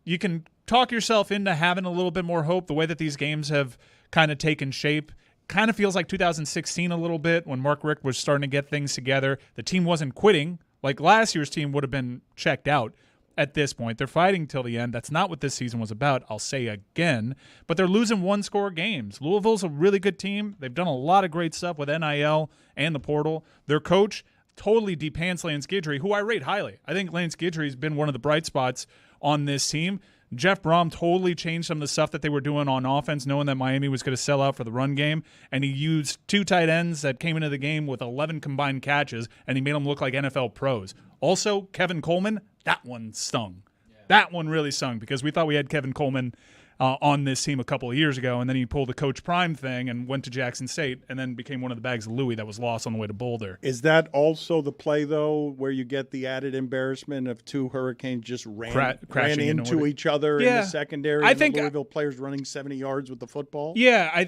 you can talk yourself into having a little bit more hope. The way that these games have kind of taken shape kind of feels like 2016 a little bit when Mark Richt was starting to get things together. The team wasn't quitting. Like last year's team would have been checked out at this point. They're fighting till the end. That's not what this season was about, I'll say again. But they're losing one-score games. Louisville's a really good team. They've done a lot of great stuff with NIL and the portal. Their coach totally de-pants Lance Guidry, who I rate highly. I think Lance Guidry's been one of the bright spots on this team. Jeff Brom totally changed some of the stuff that they were doing on offense, knowing that Miami was going to sell out for the run game, and he used 2 tight ends that came into the game with 11 combined catches, and he made them look like NFL pros. Also, Kevin Coleman, that one stung. Yeah. That one really stung because we thought we had Kevin Coleman on this team a couple of years ago, and then he pulled the Coach Prime thing and went to Jackson State and then became one of the bags of Louis that was lost on the way to Boulder. Is that also the play, though, where you get the added embarrassment of 2 Hurricanes just ran into each other in the secondary? I think the Louisville players running 70 yards with the football? Yeah,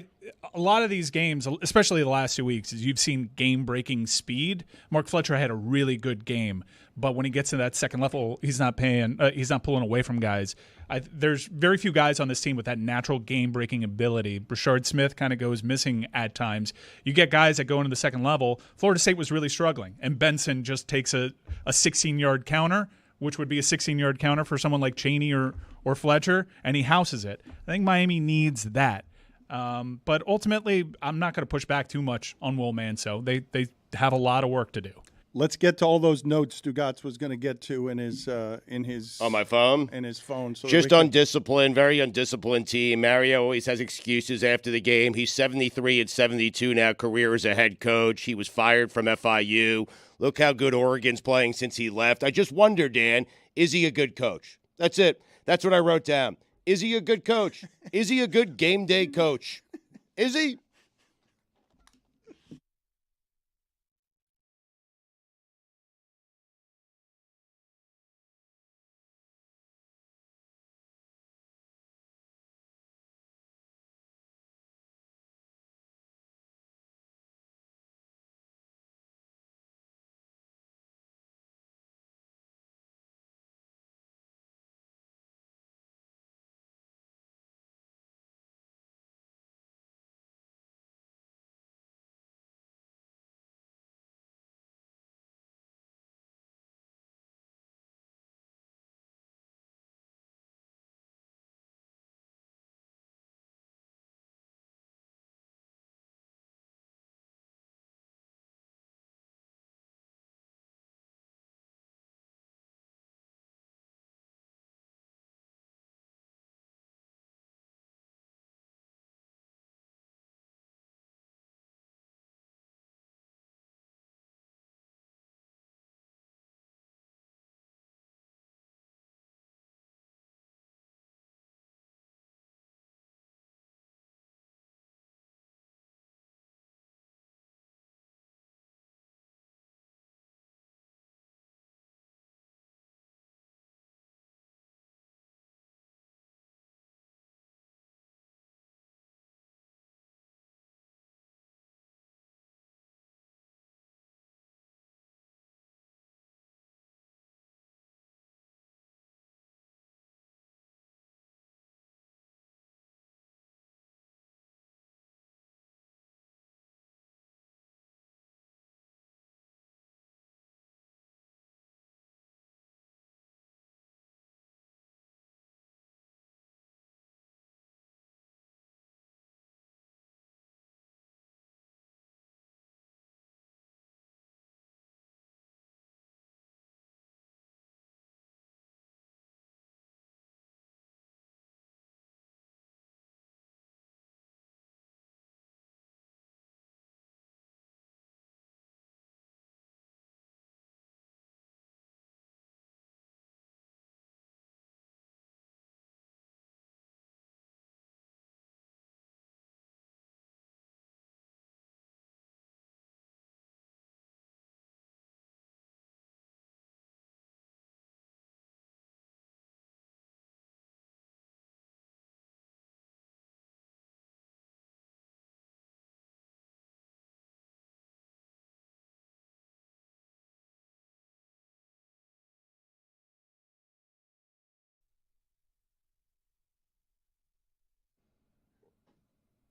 a lot of these games, especially the last 2 weeks, is you've seen game-breaking speed. Mark Fletcher had a really good game, but when he gets to that second level, he's not pulling away from guys. There's very few guys on this team with that natural game-breaking ability. Brashard Smith kind of goes missing at times. You get guys that go into the second level. Florida State was really struggling, and Benson just takes a 16-yard counter, which would be a 16-yard counter for someone like Chaney or Fletcher, and he houses it. I think Miami needs that. But ultimately, I'm not going to push back too much on Will Manso. They have a lot of work to do. Let's get to all those notes Stugotz was going to get to in his on my phone. In his phone. So just undisciplined, very undisciplined team. Mario always has excuses after the game. He's 73 and 72 now, career as a head coach. He was fired from FIU. Look how good Oregon's playing since he left. I just wonder, Dan, is he a good coach? That's it. That's what I wrote down. Is he a good coach? Is he a good game day coach? Is he?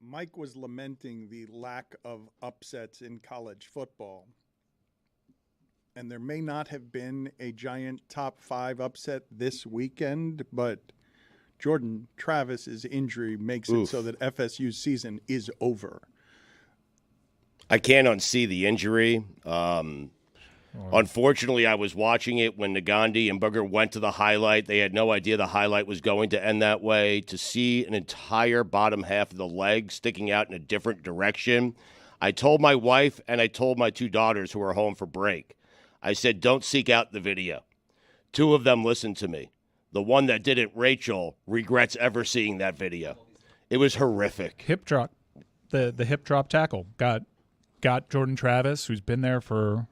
Mike was lamenting the lack of upsets in college football. And there may not have been a giant top 5 upset this weekend, but Jordan Travis's injury makes it so that FSU's season is over. I can't unsee the injury. Unfortunately, I was watching it when Nagandi and Booger went to the highlight. They had no idea the highlight was going to end that way. To see an entire bottom half of the leg sticking out in a different direction, I told my wife and I told my 2 daughters who were home for break, I said, don't seek out the video. 2 of them listened to me. The one that didn't, Rachel, regrets ever seeing that video. It was horrific. Hip drop. The hip drop tackle got Jordan Travis, who's been there for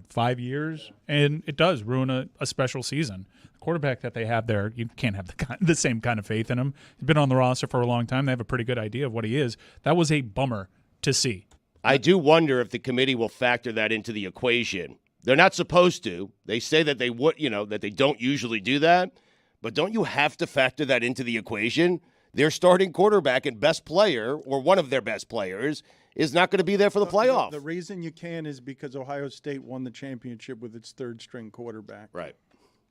5 years, and it does ruin a special season. The quarterback that they have there, you can't have the same kind of faith in him. He's been on the roster for a long time. They have a pretty good idea of what he is. That was a bummer to see. I do wonder if the committee will factor that into the equation. They're not supposed to. They say that they would, that they don't usually do that. But don't you have to factor that into the equation? Their starting quarterback and best player, or one of their best players, is not going to be there for the playoff. The reason you can is because Ohio State won the championship with its 3rd-string quarterback. Right.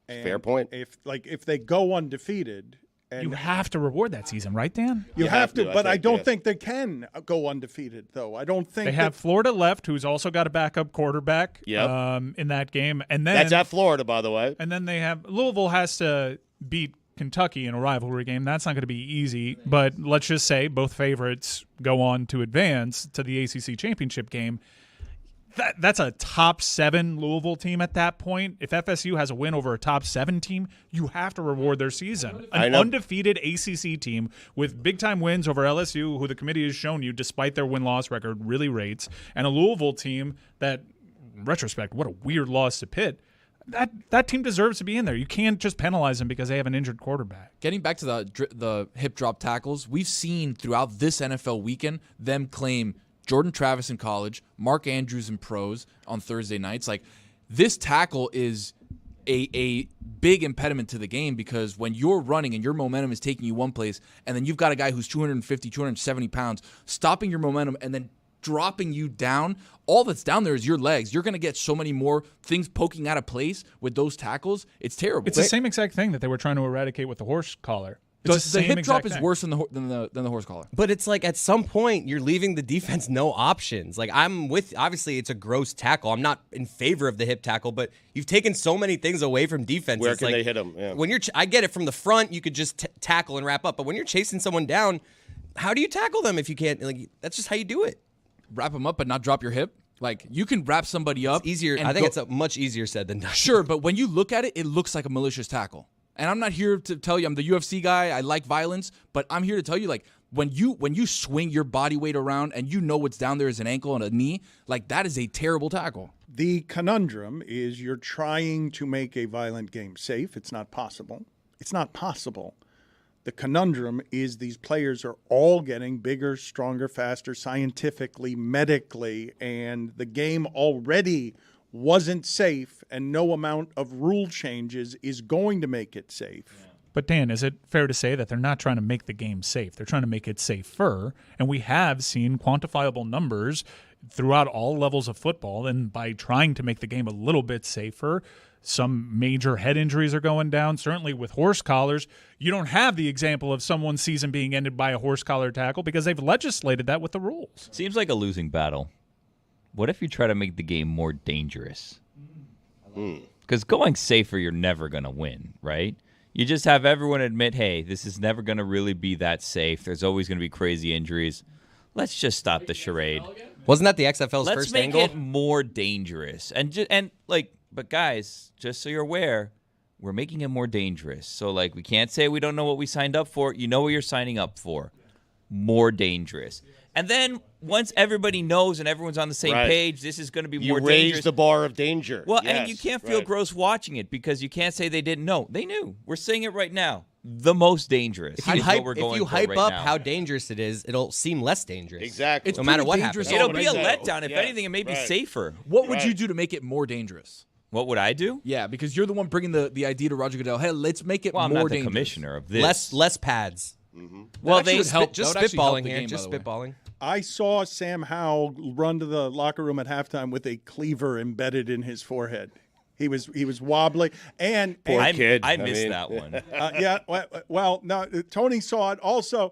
And fair point. If they go undefeated, and you have to reward that season, right, Dan? You have to, but I don't think they can go undefeated, though. I don't think they have Florida left, who's also got a backup quarterback. In that game, and then that's at Florida, by the way. And then they have Louisville has to beat Kentucky in a rivalry game. That's not going to be easy, but let's just say both favorites go on to advance to the ACC championship game. That's a top 7 Louisville team at that point. If FSU has a win over a top 7 team, you have to reward their season. An undefeated ACC team with big-time wins over LSU, who the committee has shown you, despite their win-loss record, really rates, and a Louisville team that, in retrospect, what a weird loss to Pitt. That team deserves to be in there. You can't just penalize them because they have an injured quarterback. Getting back to the hip drop tackles, we've seen throughout this NFL weekend them claim Jordan Travis in college, Mark Andrews in pros on Thursday nights. Like, this tackle is a big impediment to the game because when you're running and your momentum is taking you one place and then you've got a guy who's 250, 270 pounds stopping your momentum and then dropping you down, all that's down there is your legs. You're going to get so many more things poking out of place with those tackles. It's terrible. It's the same exact thing that they were trying to eradicate with the horse collar. The hip drop is worse than the horse collar. But it's like at some point you're leaving the defense no options. Like obviously it's a gross tackle. I'm not in favor of the hip tackle, but you've taken so many things away from defense. Where can they hit them? Yeah. When I get it from the front, you could just tackle and wrap up. But when you're chasing someone down, how do you tackle them if you can't? Like, that's just how you do it. Wrap them up but not drop your hip. Like, you can wrap somebody up. It's easier. I think it's much easier said than done. Sure, but when you look at it, it looks like a malicious tackle. And I'm not here to tell you I'm the UFC guy. I like violence, but I'm here to tell you, like, when you swing your body weight around and you know what's down there is an ankle and a knee, like, that is a terrible tackle. The conundrum is you're trying to make a violent game safe. It's not possible. It's not possible. The conundrum is these players are all getting bigger, stronger, faster, scientifically, medically, and the game already wasn't safe, and no amount of rule changes is going to make it safe. Yeah. But Dan, is it fair to say that they're not trying to make the game safe? They're trying to make it safer, and we have seen quantifiable numbers throughout all levels of football, and by trying to make the game a little bit safer, some major head injuries are going down. Certainly with horse collars, you don't have the example of someone's season being ended by a horse collar tackle because they've legislated that with the rules. Seems like a losing battle. What if you try to make the game more dangerous? Because going safer, you're never going to win, right? You just have everyone admit, hey, this is never going to really be that safe. There's always going to be crazy injuries. Let's just stop the charade. Wasn't that the XFL's first angle? Let's make it more dangerous. But guys, just so you're aware, we're making it more dangerous. So, like, we can't say we don't know what we signed up for. You know what you're signing up for. More dangerous. And then once everybody knows and everyone's on the same page, this is going to be more dangerous. You raise the bar of danger. Well, and you can't feel gross watching it because you can't say they didn't know. They knew. We're saying it right now. The most dangerous. If you hype up how dangerous it is, it'll seem less dangerous. Exactly. No matter what happens. It'll be a letdown. If anything, it may be safer. What would you do to make it more dangerous? What would I do? Yeah, because you're the one bringing the idea to Roger Goodell. Hey, let's make it more dangerous. I'm not the commissioner of this. Less pads. Well, actually they would help. Just That would actually help spitballing the here. game, Just by the way. spitballing. I saw Sam Howell run to the locker room at halftime with a cleaver embedded in his forehead. He was wobbly, and Poor and, kid. I missed that one. yeah. Well, no. Tony saw it also.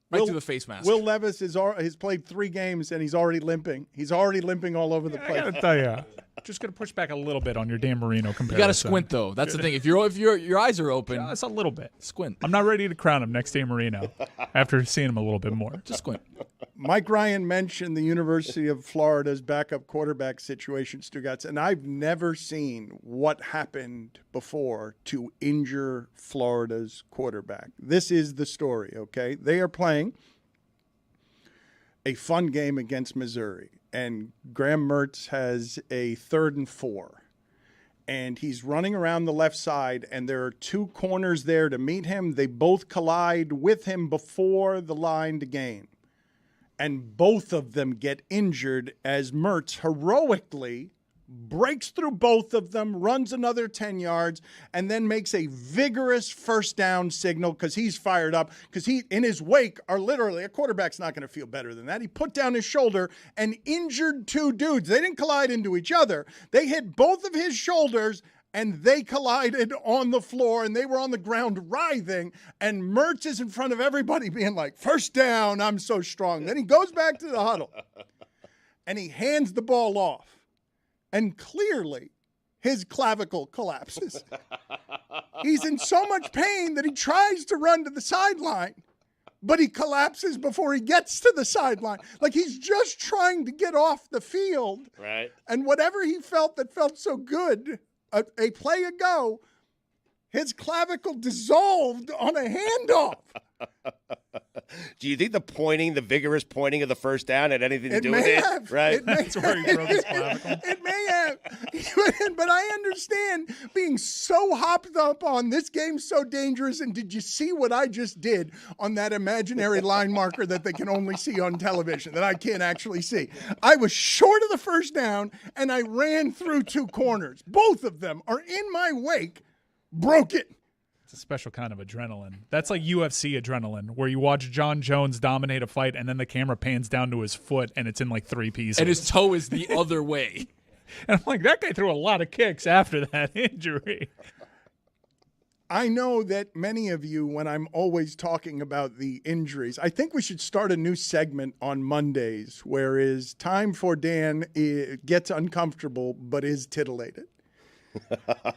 Right through the face mask. Will Levis has played 3 games and he's already limping. He's already limping all over the I place. gotta tell you, just gonna push back a little bit on your Dan Marino comparison. You got to squint though. That's the thing. If your eyes are open, Just a little bit. squint. I'm not ready to crown him next Dan Marino after seeing him a little bit more. Just squint. Mike Ryan mentioned the University of Florida's backup quarterback situation, Stugotz, and I've never seen what happened before to injure Florida's quarterback. This is the story, okay? They are playing a fun game against Missouri, and Graham Mertz has a 3rd and 4. And he's running around the left side, and there are 2 corners there to meet him. They both collide with him before the line to gain. And both of them get injured as Mertz heroically breaks through both of them, runs another 10 yards, and then makes a vigorous first down signal because he's fired up. Because he, in his wake, are literally, a quarterback's not going to feel better than that. He put down his shoulder and injured 2 dudes. They didn't collide into each other. They hit both of his shoulders, and they collided on the floor, and they were on the ground writhing, and Mertz is in front of everybody being like, first down, I'm so strong. Then he goes back to the huddle, and he hands the ball off, and clearly his clavicle collapses. He's in so much pain that he tries to run to the sideline, but he collapses before he gets to the sideline. Like he's just trying to get off the field. Right. And whatever he felt that felt so good a play ago, his clavicle dissolved on a handoff. Do you think the vigorous pointing of the first down had anything to It do may with it? have. Right. It may That's where he broke his clavicle. It may have. But I understand being so hopped up on this game's so dangerous. And did you see what I just did on that imaginary line marker that they can only see on television, that I can't actually see? I was short of the first down, and I ran through 2 corners. Both of them are in my wake. Broke it. It's a special kind of adrenaline. That's like UFC adrenaline, where you watch John Jones dominate a fight, and then the camera pans down to his foot, and it's in like 3 pieces. And his toe is the other way. And I'm like, that guy threw a lot of kicks after that injury. I know that many of you, when I'm always talking about the injuries, I think we should start a new segment on Mondays, where is time for Dan gets uncomfortable but is titillated.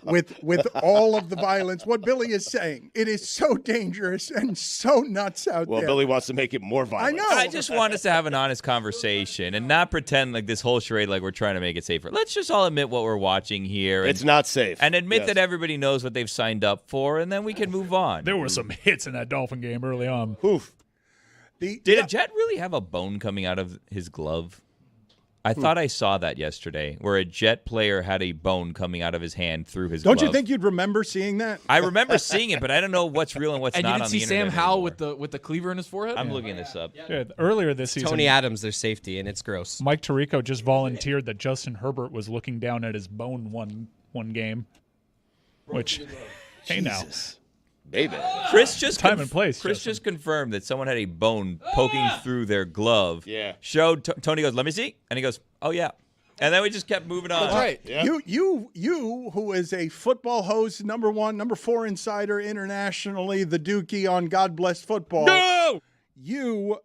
with all of the violence, what Billy is saying, it is so dangerous and so nuts out Well, there. Billy wants to make it more violent. I know. I just want us to have an honest conversation and not pretend like this whole charade like we're trying to make it safer. Let's just all admit what we're watching here. It's not safe. And admit Yes. that everybody knows what they've signed up for, and then we can move on. There were some hits in that Dolphin game early on. Oof. Did a Jet really have a bone coming out of his glove? I thought I saw that yesterday, where a Jet player had a bone coming out of his hand through his glove. Don't you think you'd remember seeing that? I remember seeing it, but I don't know what's real and what's And you not didn't on see the Sam internet Howell anymore. with the cleaver in his forehead? I'm looking this up. Yeah, earlier this season, Tony Adams, their safety, and it's gross. Mike Tirico just volunteered that Justin Herbert was looking down at his bone one game, which, hey now. Baby. Chris just Time and place, Chris Justin. just confirmed that someone had a bone poking through their glove. Yeah. Showed Tony goes, "Let me see," and he goes, "Oh yeah," and then we just kept moving on. That's right. Yeah. You, who is a football host, number 1, number 4 insider internationally, the Dookie on God Bless Football. No! You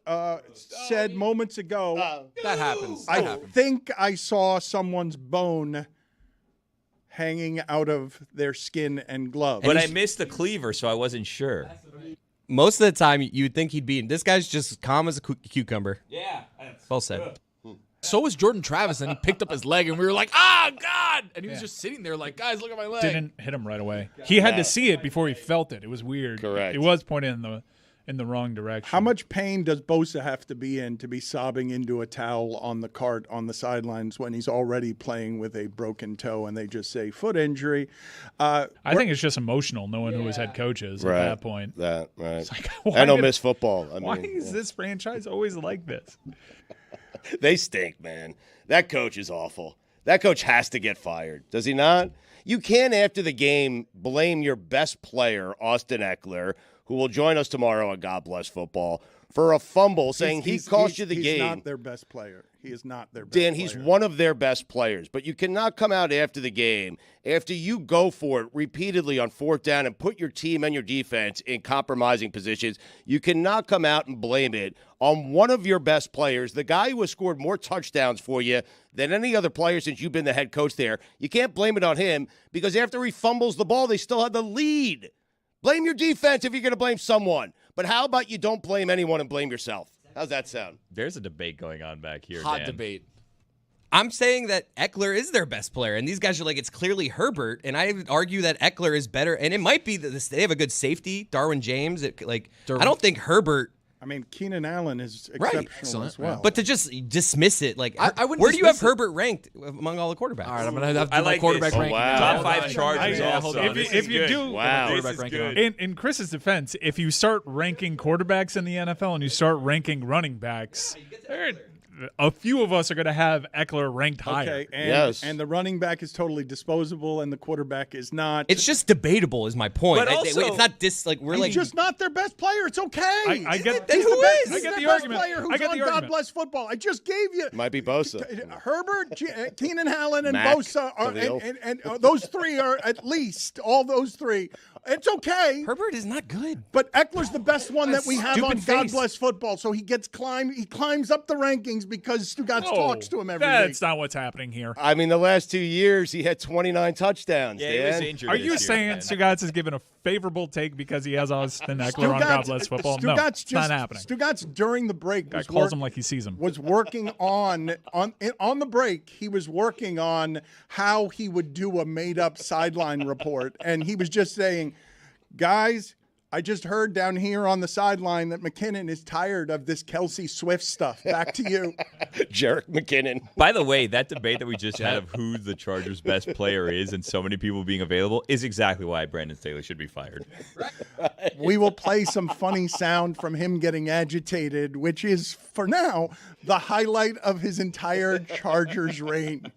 said moments ago, That happens. I That happens. think I saw someone's bone hanging out of their skin and glove. But I missed the cleaver, so I wasn't sure. Most of the time, you'd think he'd be. This guy's just calm as a cucumber. Yeah. Well said. So was Jordan Travis, and he picked up his leg, and we were like, "Ah, God!" And he was just sitting there like, "Guys, look at my leg." Didn't hit him right away. He had to see it before he felt it. It was weird. Correct. It was pointed in the wrong direction. How much pain does Bosa have to be in to be sobbing into a towel on the cart on the sidelines when he's already playing with a broken toe and they just say foot injury? I think it's just emotional knowing who his head coach is at that point. Right. Like, why I don't did- miss football. I Why mean, is this franchise always like this? they stink, man. That coach is awful. That coach has to get fired. Does he not? You can't, after the game, blame your best player, Austin Eckler, who will join us tomorrow on God Bless Football, for a fumble saying he cost you the game. He's not their best player. He is not their best Dan, player. he's one of their best players, but you cannot come out after the game, after you go for it repeatedly on fourth down and put your team and your defense in compromising positions. You cannot come out and blame it on one of your best players, the guy who has scored more touchdowns for you than any other player since you've been the head coach there. You can't blame it on him because after he fumbles the ball, they still had the lead. Blame your defense if you're going to blame someone. But how about you don't blame anyone and blame yourself? How's that sound? There's a debate going on back here, Hot Dan. debate. I'm saying that Eckler is their best player, and these guys are like, it's clearly Herbert, and I would argue that Eckler is better, and it might be that they have a good safety, Darwin James. I don't think Herbert. I mean, Keenan Allen is exceptional as well. But to just dismiss it, like, I wouldn't where do you have dismiss it. Herbert ranked among all the quarterbacks? All right, I'm gonna have to do I my like quarterback this. ranking. wow. Top 5 Chargers I- also. if you do- Wow. This Quarterback is ranking good. In Chris's defense, if you start ranking quarterbacks in the NFL and you start ranking running backs, a few of us are going to have Eckler ranked higher. Okay, and, Yes. and the running back is totally disposable, and the quarterback is not. It's just debatable, is my point. But also- it's not we're He's like just not their best player. It's okay. I get- Then He's who the best, is? he's I get the the best argument. player who's I get on the God argument. Bless Football. I just gave you Might be Bosa. Herbert, Keenan Allen, and Mac Bosa, are, of the old- and those three are at least all those three. It's okay. Herbert is not good. But Eckler's the best one that we have on Stupid God face. Bless Football. So he climbs up the rankings because Stugotz talks to him every That's week. not what's happening here. I mean, the last 2 years, he had 29 touchdowns, Yeah, he was Dan. injured. Are this you year, saying man. Stugotz is given a favorable take because he has Austin Eckler on God Bless Football? No, Stugotz it's not happening. Stugotz during the break Guy was, calls him like he sees him. was working on the break. He was working on how he would do a made up sideline report, and he was just saying, guys, I just heard down here on the sideline that McKinnon is tired of this Kelsey Swift stuff. Back to you. Jarek McKinnon. By the way, that debate that we just had of who the Chargers' best player is and so many people being available is exactly why Brandon Staley should be fired. We will play some funny sound from him getting agitated, which is, for now, the highlight of his entire Chargers reign.